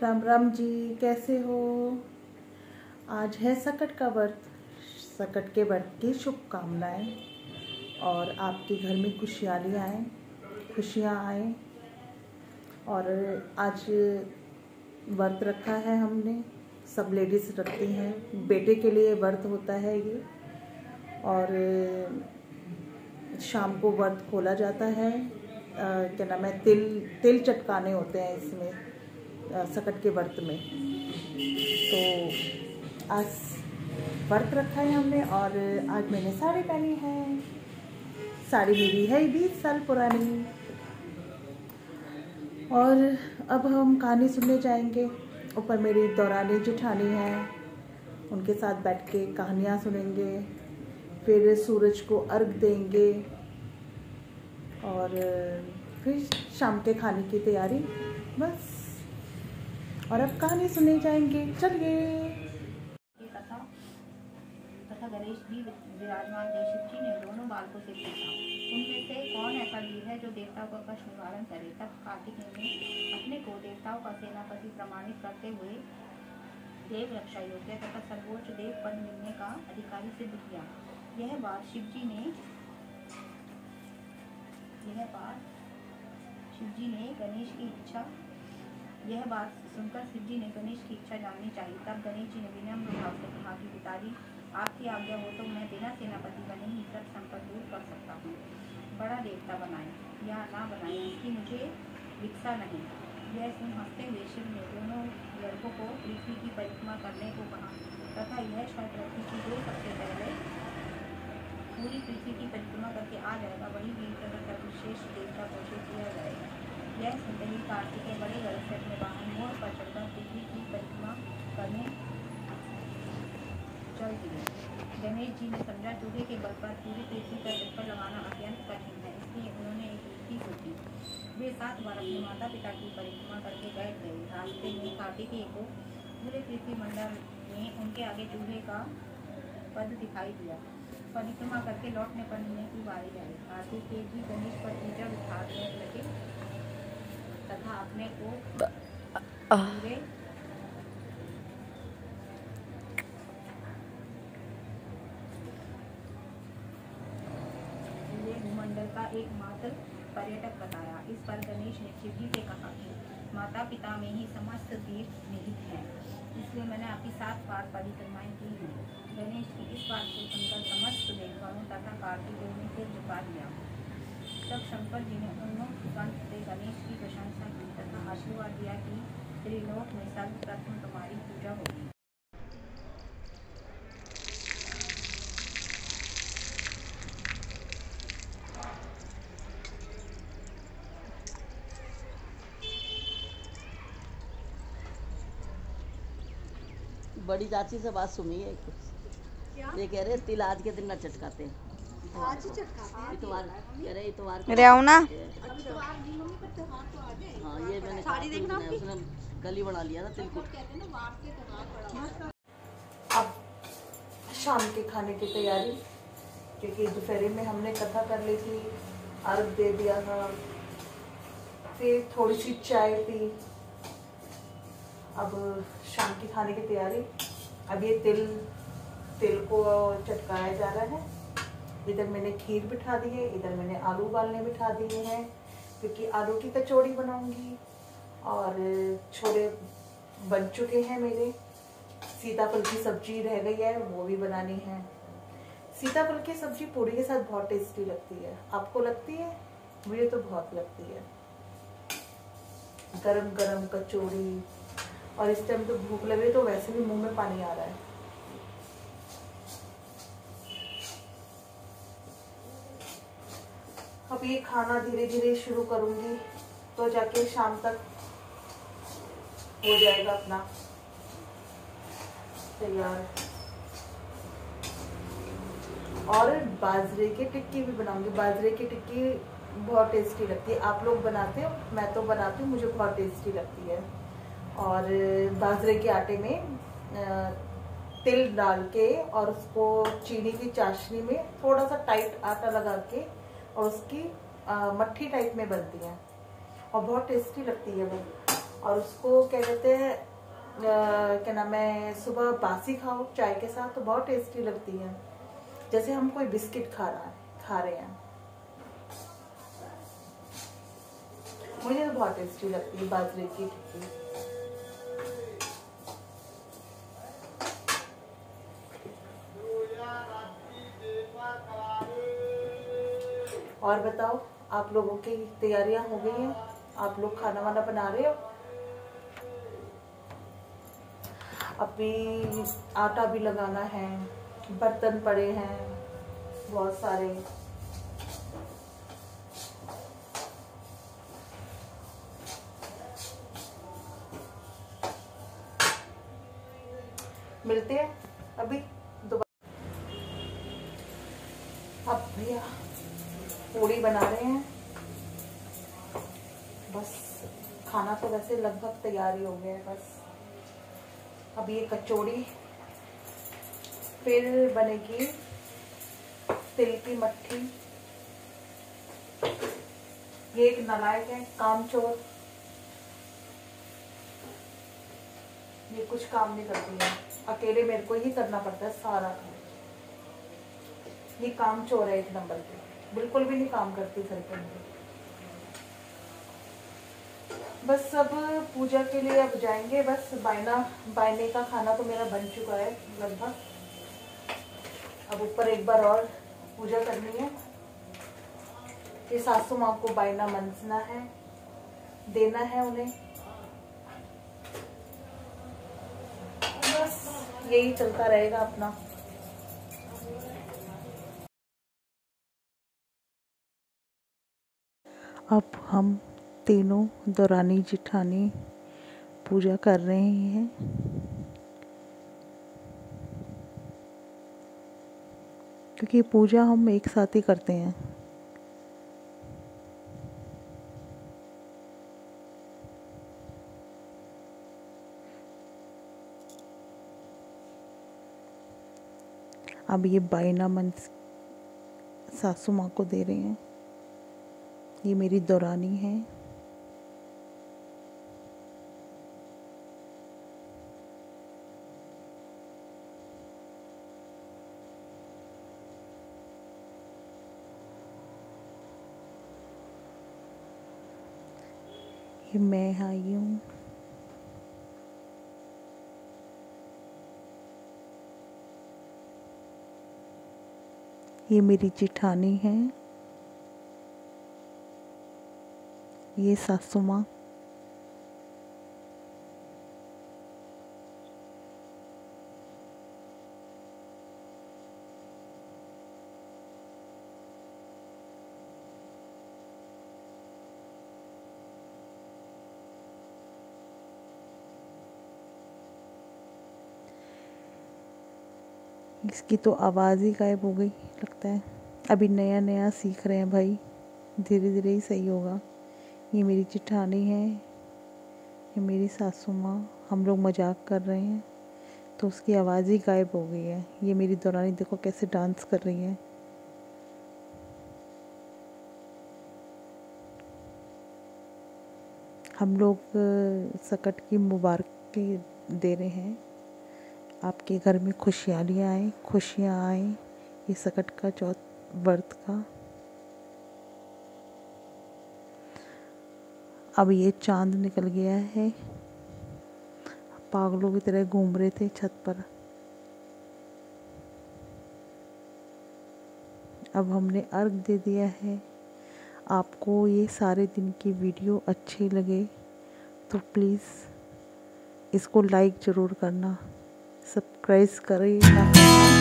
राम राम जी, कैसे हो। आज है सकट का व्रत। सकट के व्रत की शुभकामनाएं और आपके घर में खुशियाँ आए। और आज व्रत रखा है हमने, सब लेडीज़ रखती हैं। बेटे के लिए व्रत होता है ये। और शाम को व्रत खोला जाता है। क्या नाम है, तिल चटकाने होते हैं इसमें, सकट के व्रत में। तो आज व्रत रखा है हमने और आज मैंने साड़ी पहनी है। साड़ी मेरी है 20 साल पुरानी। और अब हम कहानी सुनने जाएंगे। ऊपर मेरी दौरानी जेठानी है, उनके साथ बैठ के कहानियाँ सुनेंगे। फिर सूरज को अर्घ देंगे और फिर शाम के खाने की तैयारी, बस। और अब कहानी सुनने जाएंगे, चलिए। तथा गणेश भी विराजमान थे। शिव जी ने दोनों बालकों से पूछा, उनमें से कौन ऐसा वीर है जो देवताओं का कष्ट निवारण करे। तब कार्तिकेय ने अपने को देवताओं का सेनापति प्रमाणित करते हुए देव रक्षा योग्य तथा सर्वोच्च देव पद मिलने का अधिकारी सिद्ध किया। यह बात शिव जी ने गणेश की इच्छा जाननी चाहिए। तब गणेश जी ने विनम्र भाव से कहा कि पिताजी, आपकी आज्ञा हो तो मैं बिना सेनापति बने ही सब संकट दूर कर सकता हूँ। बड़ा देवता बनाए या ना बनाए इसकी मुझे इच्छा नहीं। यह सुन हंसते हुए शिव ने दोनों लड़कों को पृथ्वी की परिक्रमा करने को कहा तथा यह शर्त रखी कि जो सबसे पहले पूरी पृथ्वी की परिक्रमा करके आ जाएगा वही वीर तथा सर्वश्रेष्ठ देवता घोषित किया जाएगा। यह सुनते ही कार्तिकेय बड़े गर्व से अपने वाहन मोर पर चढ़कर पृथ्वी की परिक्रमा करने चल दिए। गणेश जी ने समझा चूहे के बल पर पूरी पृथ्वी का चक्कर लगाना अत्यंत कठिन है, इसलिए उन्होंने एक युक्ति सोची। वे 7 बार अपने माता पिता की परिक्रमा करके बैठ गए। रास्ते में कार्तिकेय को पूरे पृथ्वी मंडल में उनके आगे चूहे का पद दिखाई दिया। परिक्रमा करके लौटने पर मिलने की बारी आई। कार्तिकेय जी गणेश पर पूजा उठाने लगे तथा अपने को पूरे भूमंडल का एकमात्र पर्यटक बताया। इस पर गणेश ने शिव जी से कहा कि माता पिता में ही समस्त तीर्थ निहित हैं, इसलिए मैंने आपकी 7 बार परिक्रमाएं की हैं। गणेश की इस बात को सुनकर समस्त देवताओं तथा कार्तिकेय ने सिर झुका दिया। तब शंकर जी ने उन्होंने कंठ से गणेश की प्रशंसा की तथा आशीर्वाद दिया कि त्रिलोक में सर्वप्रथम तुम्हारी पूजा होगी। बड़ी चाची से बात सुनी है कुछ, ये कह रहे तिल आज के दिन न चटकाते हैं। आज ही चटकाते हैं। इतवार कह रहे, इतवार मेरे आओ ना। हाँ, ये मैंने साड़ी देखना, उसने गली बना लिया था तिल को। अब शाम के खाने की तैयारी, क्योंकि दोपहर में हमने कथा कर ली थी, अर्घ दे दिया था, फिर थोड़ी सी चाय पी। अब शाम की खाने की तैयारी। अब ये तिल को चटकाया जा रहा है। इधर मैंने खीर बिठा दी है, इधर मैंने आलू उबालने बिठा दिए हैं, क्योंकि आलू की कचौड़ी बनाऊंगी। और छोले बन चुके हैं मेरे। सीताफल की सब्जी रह गई है, वो भी बनानी है। सीताफल की सब्जी पूरी के साथ बहुत टेस्टी लगती है। आपको लगती है? मुझे तो बहुत लगती है। गरम गरम कचौड़ी, और इस टाइम तो भूख लगे तो वैसे भी मुंह में पानी आ रहा है। अब ये खाना धीरे धीरे शुरू करूंगी तो जाके शाम तक हो जाएगा अपना तैयार। और बाजरे की टिक्की भी बनाऊंगी। बाजरे की टिक्की बहुत टेस्टी लगती है। आप लोग बनाते हो? मैं तो बनाती हूँ, मुझे बहुत टेस्टी लगती है। और बाजरे के आटे में तिल डाल के और उसको चीनी की चाशनी में थोड़ा सा टाइट आटा लगा के और उसकी मट्ठी टाइप में बनती है और बहुत टेस्टी लगती है वो। और उसको क्या कहते हैं क्या नाम है, सुबह बासी खाओ चाय के साथ तो बहुत टेस्टी लगती है, जैसे हम कोई बिस्किट खा रहे हैं। मुझे तो बहुत टेस्टी लगती है बाजरे की टिक्की। और बताओ, आप लोगों की तैयारियां हो गई हैं? आप लोग खाना वाना बना रहे हो? अभी आटा भी लगाना है, बर्तन पड़े हैं बहुत सारे। मिलते हैं अभी दोबारा। अब भैया पूड़ी बना रहे हैं, बस खाना तो वैसे लगभग तैयार ही हो गया है। बस अब ये कचौड़ी, फिर बनेगी तिल की मट्ठी। ये एक नालायक है, कामचोर, ये कुछ काम नहीं करती है, अकेले मेरे को ही करना पड़ता है सारा काम। ये कामचोर है एक नंबर की, बिल्कुल भी नहीं काम करती घर पे मेरे। बस अब पूजा के लिए अब जाएंगे, बस बायने का खाना तो मेरा बन चुका है लगभग। अब ऊपर एक बार और पूजा करनी है, ये सासू माँ को बायना मनसना है, देना है उन्हें। बस यही चलता रहेगा अपना। अब हम तीनों दौरानी जिठानी पूजा कर रहे हैं। क्योंकि पूजा हम एक साथ ही करते हैं। अब ये बायना मन सासू माँ को दे रहे हैं, ये मेरी दौरानी है। ये मैं आई हूँ। ये मेरी जिठानी है, ये सासू माँ। इसकी तो आवाज़ ही गायब हो गई लगता है। अभी नया नया सीख रहे हैं भाई, धीरे धीरे ही सही होगा। ये मेरी जिठानी है, ये मेरी सासू माँ। हम लोग मजाक कर रहे हैं तो उसकी आवाज़ ही गायब हो गई है। ये मेरी दौरानी देखो कैसे डांस कर रही है। हम लोग सकट की मुबारकें दे रहे हैं, आपके घर में खुशहालियाँ आए, खुशियाँ आए। ये सकट का चौथ व्रत का। अब ये चांद निकल गया है, पागलों की तरह घूम रहे थे छत पर। अब हमने अर्घ दे दिया है। आपको ये सारे दिन की वीडियो अच्छी लगे तो प्लीज़ इसको लाइक ज़रूर करना, सब्सक्राइब करें।